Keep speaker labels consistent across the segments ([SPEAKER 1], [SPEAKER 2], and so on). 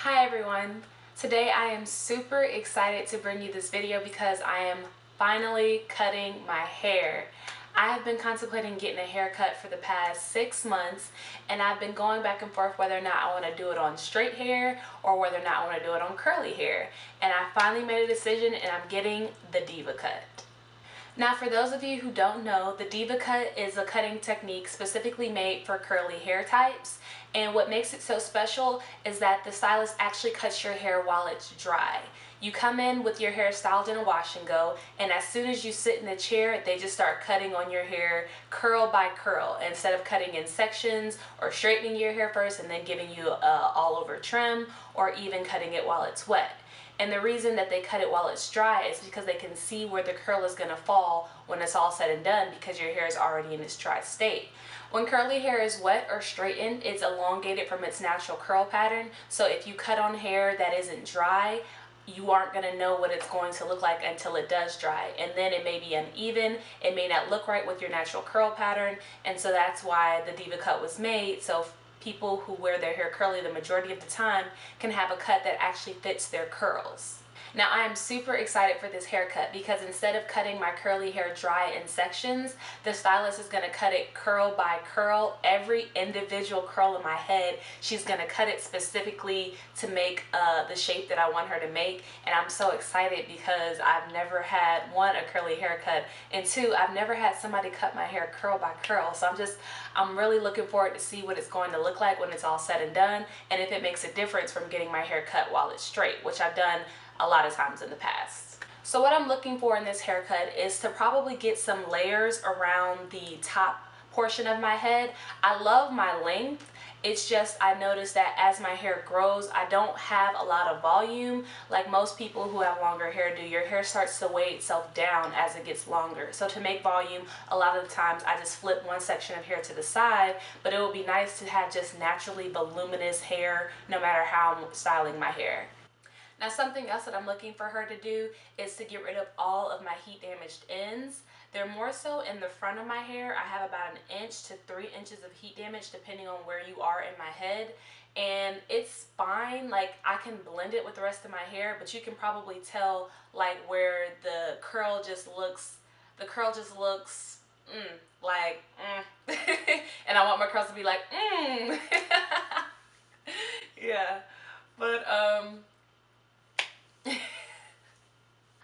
[SPEAKER 1] Hi everyone. Today I am super excited to bring you this video because I am finally cutting my hair. I have been contemplating getting a haircut for the past 6 months, and I've been going back and forth whether or not I want to do it on straight hair or whether or not I want to do it on curly hair. And I finally made a decision and I'm getting the Deva Cut. Now, for those of you who don't know, the Deva Cut is a cutting technique specifically made for curly hair types. And what makes it so special is that the stylist actually cuts your hair while it's dry. You come in with your hair styled in a wash and go, and as soon as you sit in the chair, they just start cutting on your hair curl by curl, instead of cutting in sections or straightening your hair first and then giving you a all over trim, or even cutting it while it's wet. And the reason that they cut it while it's dry is because they can see where the curl is going to fall when it's all said and done, because your hair is already in its dry state. When curly hair is wet or straightened, it's elongated from its natural curl pattern. So if you cut on hair that isn't dry, you aren't going to know what it's going to look like until it does dry. And then it may be uneven, it may not look right with your natural curl pattern. And so that's why the Deva Cut was made. So people who wear their hair curly the majority of the time can have a cut that actually fits their curls. Now, I am super excited for this haircut because instead of cutting my curly hair dry in sections, the stylist is going to cut it curl by curl. Every individual curl in my head, she's going to cut it specifically to make the shape that I want her to make. And I'm so excited because I've never had, one, a curly haircut, and two, I've never had somebody cut my hair curl by curl. So I'm really looking forward to see what it's going to look like when it's all said and done, and if it makes a difference from getting my hair cut while it's straight, which I've done a lot of times in the past. So what I'm looking for in this haircut is to probably get some layers around the top portion of my head. I love my length. It's just I noticed that as my hair grows, I don't have a lot of volume like most people who have longer hair do. Your hair starts to weigh itself down as it gets longer. So to make volume, a lot of the times I just flip one section of hair to the side, but it would be nice to have just naturally voluminous hair no matter how I'm styling my hair. Now, something else that I'm looking for her to do is to get rid of all of my heat damaged ends. They're more so in the front of my hair. I have about 1 inch to 3 inches of heat damage depending on where you are in my head. And it's fine, like I can blend it with the rest of my hair, but you can probably tell like where the curl just looks, and I want my curls to be like, yeah, but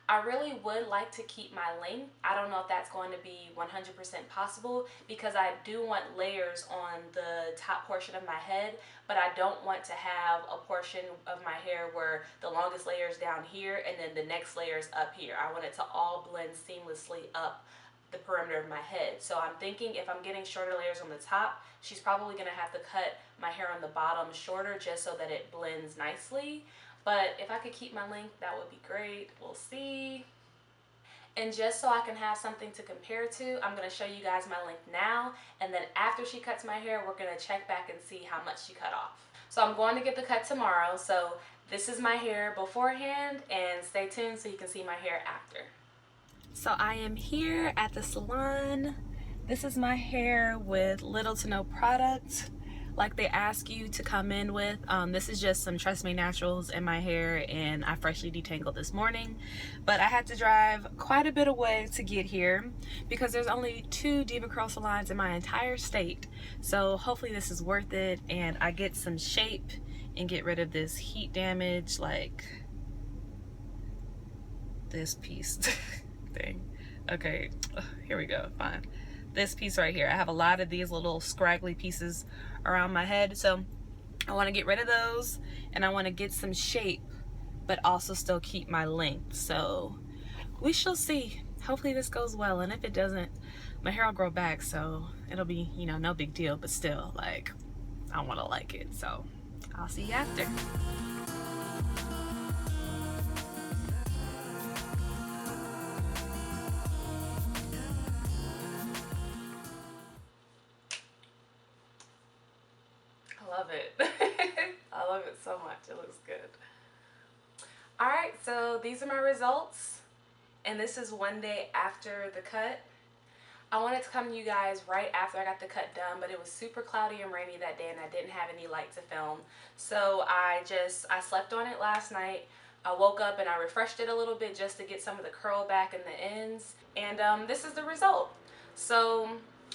[SPEAKER 1] I really would like to keep my length. I don't know if that's going to be 100% possible because I do want layers on the top portion of my head, but I don't want to have a portion of my hair where the longest layer is down here and then the next layer is up here. I want it to all blend seamlessly up the perimeter of my head. So I'm thinking if I'm getting shorter layers on the top, she's probably going to have to cut my hair on the bottom shorter just so that it blends nicely. But if I could keep my length, that would be great. We'll see. And just so I can have something to compare to, I'm going to show you guys my length now. And then after she cuts my hair, we're going to check back and see how much she cut off. So I'm going to get the cut tomorrow. So this is my hair beforehand, and stay tuned so you can see my hair after. So I am here at the salon. This is my hair with little to no product like they ask you to come in with. This is just some Trust Me Naturals in my hair, and I freshly detangled this morning. But I had to drive quite a bit away to get here because there's only 2 Deva Curl salons in my entire state. So hopefully this is worth it and I get some shape and get rid of this heat damage, like this piece thing. Okay, here we go, fine. This piece right here, I have a lot of these little scraggly pieces around my head, so I want to get rid of those and I want to get some shape but also still keep my length. So we shall see. Hopefully this goes well, and if it doesn't, my hair will grow back, so it'll be, you know, no big deal, but still, like, I want to like it. So I'll see you after. I love it. I love it so much. It looks good. Alright, so these are my results, and this is one day after the cut. I wanted to come to you guys right after I got the cut done, but it was super cloudy and rainy that day and I didn't have any light to film. So I slept on it last night. I woke up and I refreshed it a little bit just to get some of the curl back in the ends. And this is the result. So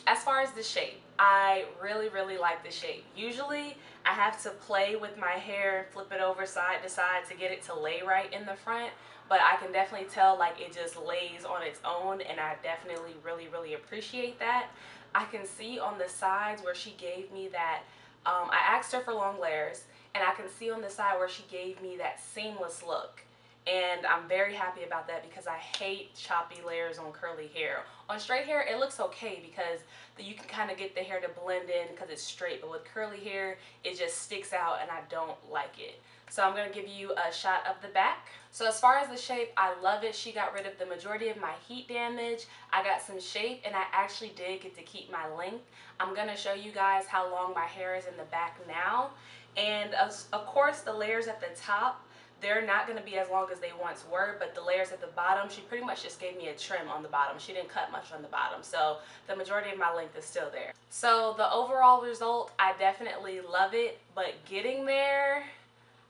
[SPEAKER 1] as far as the shape, I really like the shape. Usually I have to play with my hair, flip it over side to side to get it to lay right in the front, but I can definitely tell like it just lays on its own, and I definitely really appreciate that. I can see on the sides where she gave me that, I asked her for long layers, and I can see on the side where she gave me that seamless look. And I'm very happy about that because I hate choppy layers on curly hair. On straight hair, it looks okay because you can kind of get the hair to blend in because it's straight, but with curly hair, it just sticks out and I don't like it. So I'm going to give you a shot of the back. So as far as the shape, I love it. She got rid of the majority of my heat damage. I got some shape and I actually did get to keep my length. I'm going to show you guys how long my hair is in the back now. And of course, the layers at the top, they're not going to be as long as they once were, but the layers at the bottom, she pretty much just gave me a trim on the bottom. She didn't cut much on the bottom, so the majority of my length is still there. So the overall result, I definitely love it, but getting there,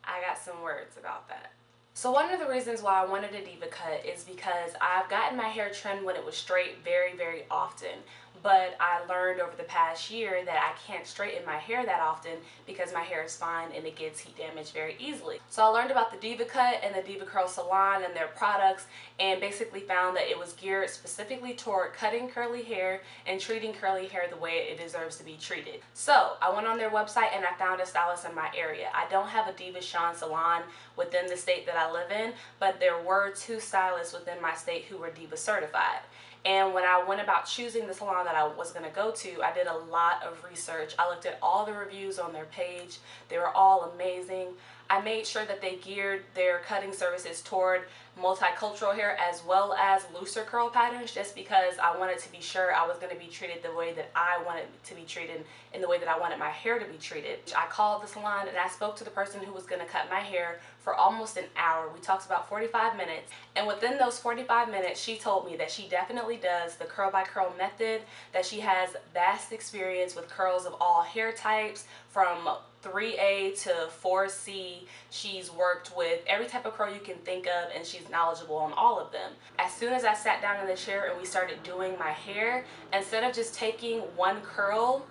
[SPEAKER 1] I got some words about that. So one of the reasons why I wanted a Deva cut is because I've gotten my hair trimmed when it was straight very often. But I learned over the past year that I can't straighten my hair that often because my hair is fine and it gets heat damage very easily. So I learned about the Deva Cut and the Deva Curl Salon and their products, and basically found that it was geared specifically toward cutting curly hair and treating curly hair the way it deserves to be treated. So I went on their website and I found a stylist in my area. I don't have a Deva salon within the state that I live in, but there were 2 stylists within my state who were Deva certified. And when I went about choosing the salon that I was going to go to, I did a lot of research. I looked at all the reviews on their page. They were all amazing. I made sure that they geared their cutting services toward multicultural hair as well as looser curl patterns, just because I wanted to be sure I was going to be treated the way that I wanted to be treated, in the way that I wanted my hair to be treated. I called the salon and I spoke to the person who was going to cut my hair for almost an hour. We talked about 45 minutes, and within those 45 minutes she told me that she definitely does the curl by curl method, that she has vast experience with curls of all hair types from 3A to 4C. She's worked with every type of curl you can think of, and she's knowledgeable on all of them. As soon as I sat down in the chair and we started doing my hair, instead of just taking one curl,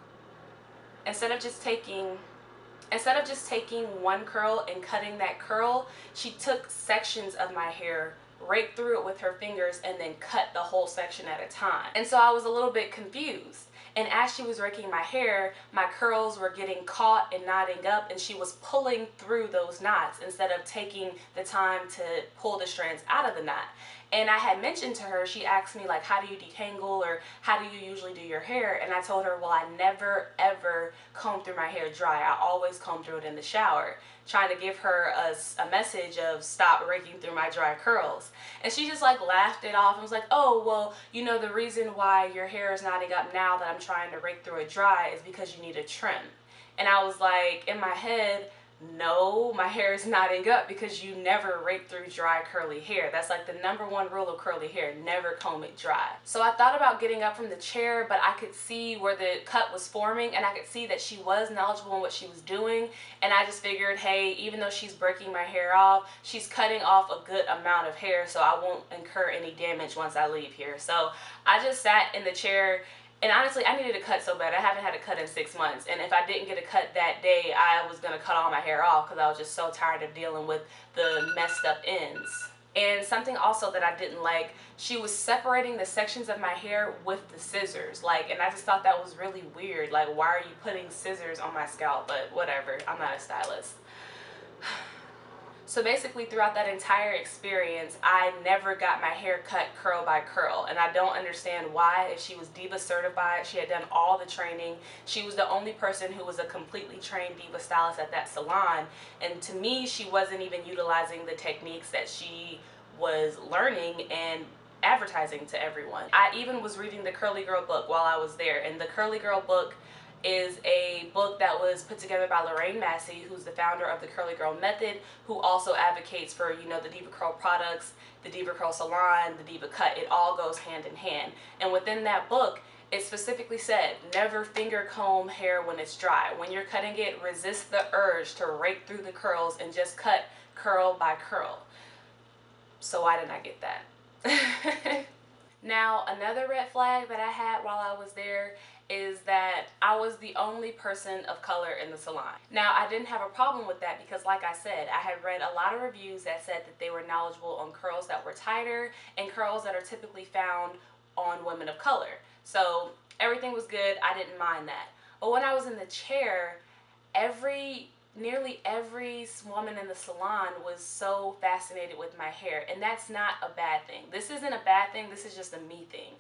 [SPEAKER 1] instead of just taking one curl and cutting that curl, she took sections of my hair, raked through it with her fingers, and then cut the whole section at a time. And so I was a little bit confused. And as she was raking my hair, my curls were getting caught and knotting up, and she was pulling through those knots instead of taking the time to pull the strands out of the knot. And I had mentioned to her, she asked me like, how do you detangle, or how do you usually do your hair? And I told her, well, I never ever comb through my hair dry. I always comb through it in the shower, trying to give her a message of stop raking through my dry curls. And she just like laughed it off and was like, oh, well, you know, the reason why your hair is knotting up now that I'm trying to rake through it dry is because you need a trim. And I was like, in my head, no, my hair is knotting up because you never rake through dry curly hair. That's like the #1 rule of curly hair, never comb it dry. So I thought about getting up from the chair, but I could see where the cut was forming, and I could see that she was knowledgeable in what she was doing. And I just figured, hey, even though she's breaking my hair off, she's cutting off a good amount of hair, so I won't incur any damage once I leave here. So I just sat in the chair. And honestly, I needed a cut so bad. I haven't had a cut in 6 months. And if I didn't get a cut that day, I was going to cut all my hair off because I was just so tired of dealing with the messed up ends. And something also that I didn't like, she was separating the sections of my hair with the scissors. And I just thought that was really weird. Like, why are you putting scissors on my scalp? But whatever, I'm not a stylist. So basically throughout that entire experience, I never got my hair cut curl by curl, and I don't understand why. If she was Deva certified, she had done all the training, she was the only person who was a completely trained Deva stylist at that salon, and to me she wasn't even utilizing the techniques that she was learning and advertising to everyone. I even was reading the Curly Girl book while I was there, and the Curly Girl book is a book that was put together by Lorraine Massey, who's the founder of the Curly Girl Method, who also advocates for, you know, the Deva Curl products, the Deva Curl Salon, the Deva Cut. It all goes hand in hand. And within that book, it specifically said, never finger comb hair when it's dry. When you're cutting it, resist the urge to rake through the curls and just cut curl by curl. So why didn't I get that? Now, another red flag that I had while I was there is that I was the only person of color in the salon. Now, I didn't have a problem with that because, like I said, I had read a lot of reviews that said that they were knowledgeable on curls that were tighter and curls that are typically found on women of color. So everything was good. I didn't mind that. But when I was in the chair, nearly every woman in the salon was so fascinated with my hair, and that's not a bad thing. This isn't a bad thing, this is just a me thing.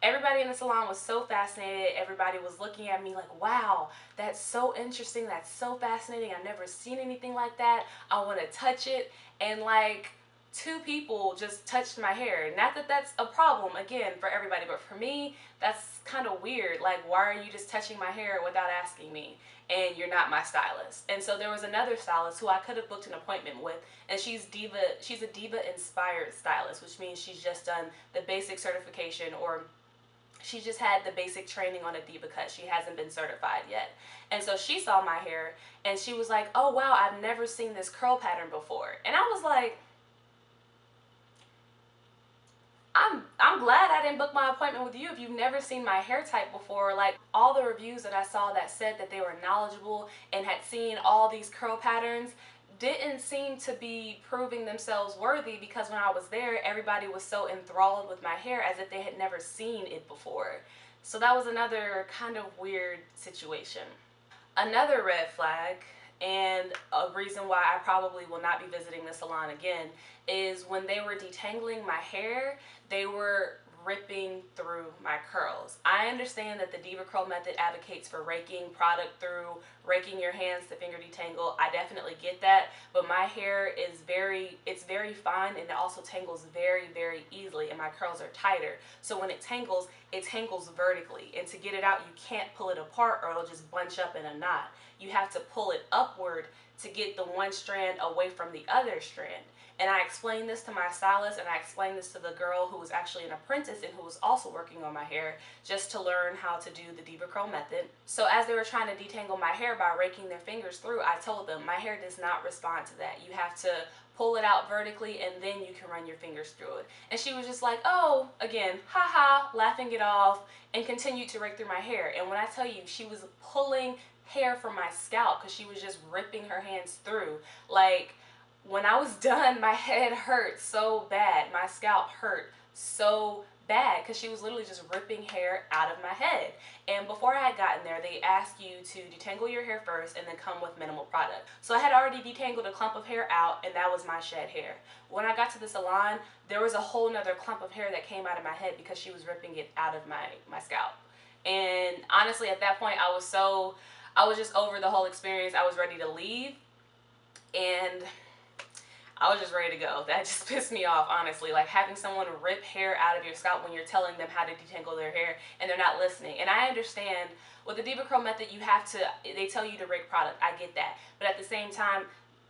[SPEAKER 1] Everybody in the salon was so fascinated. Everybody was looking at me like, wow, that's so interesting, that's so fascinating, I've never seen anything like that, I want to touch it. And like 2 people just touched my hair. Not that that's a problem, again, for everybody, but for me, that's kind of weird. Like, why are you just touching my hair without asking me? And you're not my stylist. And so there was another stylist who I could have booked an appointment with, and she's a Deva inspired stylist, which means she's just done the basic certification, or she just had the basic training on a Deva Cut. She hasn't been certified yet. And so she saw my hair and she was like, oh wow, I've never seen this curl pattern before. And I was like, I'm glad I didn't book my appointment with you if you've never seen my hair type before. Like, all the reviews that I saw that said that they were knowledgeable and had seen all these curl patterns didn't seem to be proving themselves worthy, because when I was there, everybody was so enthralled with my hair as if they had never seen it before. So that was another kind of weird situation. Another red flag, and a reason why I probably will not be visiting the salon again, is when they were detangling my hair, they were ripping through my curls. I understand that the Deva curl method advocates for raking product through, raking your hands to finger detangle. I definitely get that, but my hair is it's very fine, and it also tangles very, very easily, and my curls are tighter. So when it tangles vertically, and to get it out, you can't pull it apart or it'll just bunch up in a knot. You have to pull it upward to get the one strand away from the other strand. And I explained this to my stylist, and I explained this to the girl who was actually an apprentice and who was also working on my hair, just to learn how to do the Deva curl method. So as they were trying to detangle my hair by raking their fingers through, I told them my hair does not respond to that. You have to pull it out vertically and then you can run your fingers through it. And she was just like, oh, again, haha, laughing it off, and continued to rake through my hair. And when I tell you, she was pulling hair from my scalp because she was just ripping her hands through. Like, when I was done, my head hurt so bad. My scalp hurt so bad because she was literally just ripping hair out of my head. And before I had gotten there, they asked you to detangle your hair first and then come with minimal product. So I had already detangled a clump of hair out, and that was my shed hair. When I got to the salon, there was a whole nother clump of hair that came out of my head because she was ripping it out of my scalp. And honestly, at that point, I was just over the whole experience. I was ready to leave, and I was just ready to go. That just pissed me off, honestly. Like, having someone rip hair out of your scalp when you're telling them how to detangle their hair and they're not listening. And I understand with the Deva curl method, they tell you to rake product. I get that. But at the same time,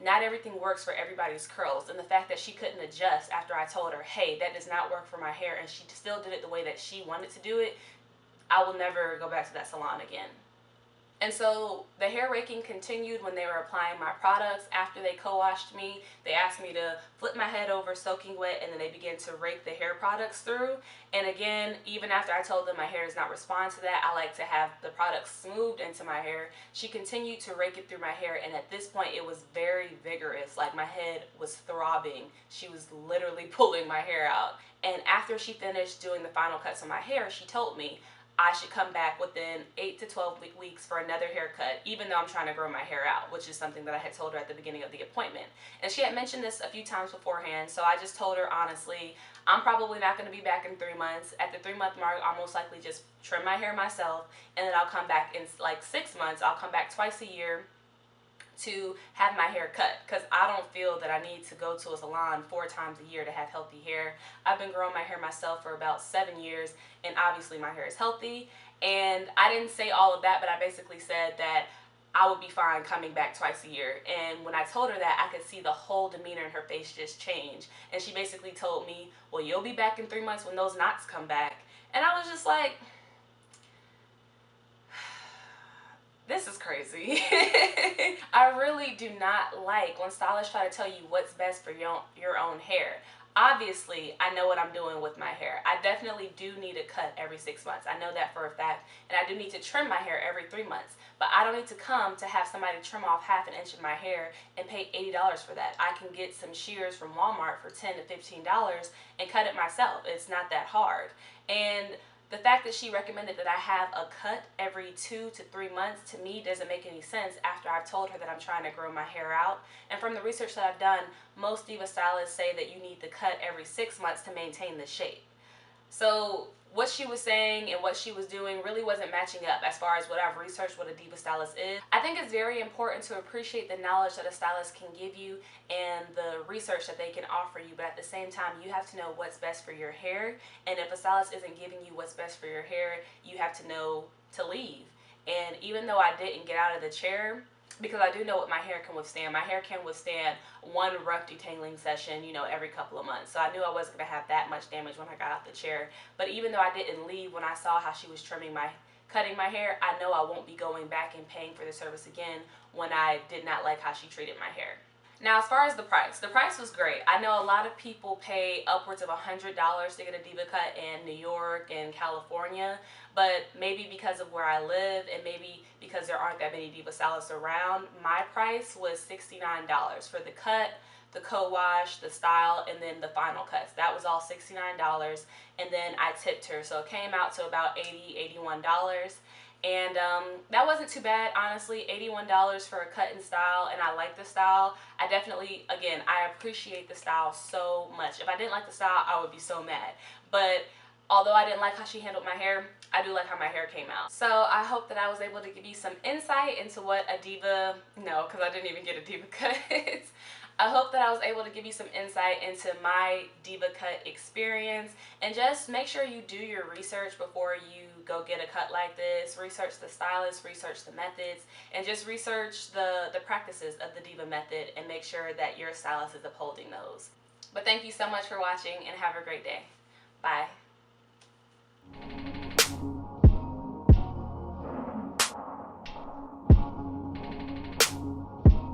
[SPEAKER 1] not everything works for everybody's curls. And the fact that she couldn't adjust after I told her, hey, that does not work for my hair, and she still did it the way that she wanted to do it, I will never go back to that salon again. And so the hair raking continued when they were applying my products. After they co-washed me, they asked me to flip my head over soaking wet, and then they began to rake the hair products through. And again, even after I told them my hair does not respond to that, I like to have the products smoothed into my hair, she continued to rake it through my hair, and at this point it was very vigorous. Like, my head was throbbing. She was literally pulling my hair out. And after she finished doing the final cuts on my hair, she told me I should come back within 8 to 12 weeks for another haircut, even though I'm trying to grow my hair out, which is something that I had told her at the beginning of the appointment. And she had mentioned this a few times beforehand, so I just told her, honestly, I'm probably not going to be back in 3 months. At the 3-month mark, I'll most likely just trim my hair myself, and then I'll come back in like 6 months. I'll come back twice a year to have my hair cut, because I don't feel that I need to go to a salon 4 times a year to have healthy hair. I've been growing my hair myself for about 7 years, and obviously my hair is healthy. And I didn't say all of that, but I basically said that I would be fine coming back twice a year. And when I told her that, I could see the whole demeanor in her face just change. And she basically told me, well, you'll be back in 3 months when those knots come back. And I was just like, This is crazy. I really do not like when stylists try to tell you what's best for your own hair. Obviously, I know what I'm doing with my hair. I definitely do need a cut every 6 months. I know that for a fact. And I do need to trim my hair every 3 months. But I don't need to come to have somebody trim off half an inch of my hair and pay $80 for that. I can get some shears from Walmart for $10 to $15 and cut it myself. It's not that hard. And the fact that she recommended that I have a cut every 2 to 3 months, to me, doesn't make any sense after I've told her that I'm trying to grow my hair out. And from the research that I've done, most diva stylists say that you need the cut every 6 months to maintain the shape. So what she was saying and what she was doing really wasn't matching up as far as what I've researched what a diva stylist is. I think it's very important to appreciate the knowledge that a stylist can give you and the research that they can offer you, but at the same time, you have to know what's best for your hair. And if a stylist isn't giving you what's best for your hair, you have to know to leave. And even though I didn't get out of the chair, because I do know what my hair can withstand. My hair can withstand one rough detangling session, every couple of months. So I knew I wasn't going to have that much damage when I got out the chair. But even though I didn't leave, when I saw how she was cutting my hair, I know I won't be going back and paying for the service again when I did not like how she treated my hair. Now, as far as the price was great. I know a lot of people pay upwards of $100 to get a diva cut in New York and California, but maybe because of where I live and maybe because there aren't that many diva stylists around, my price was $69 for the cut, the co-wash, the style, and then the final cuts. That was all $69, and then I tipped her, so it came out to about $80, $81. And that wasn't too bad, honestly. $81 for a cut and style, and I like the style. I definitely, again, I appreciate the style so much. If I didn't like the style, I would be so mad. But although I didn't like how she handled my hair, I do like how my hair came out. So I hope that I was able to give you some insight into what a diva, no, because I didn't even get a diva cut. I hope that I was able to give you some insight into my diva cut experience, and just make sure you do your research before you go get a cut like this. Research the stylist, research the methods, and just research the practices of the diva method and make sure that your stylist is upholding those. But thank you so much for watching and have a great day. Bye.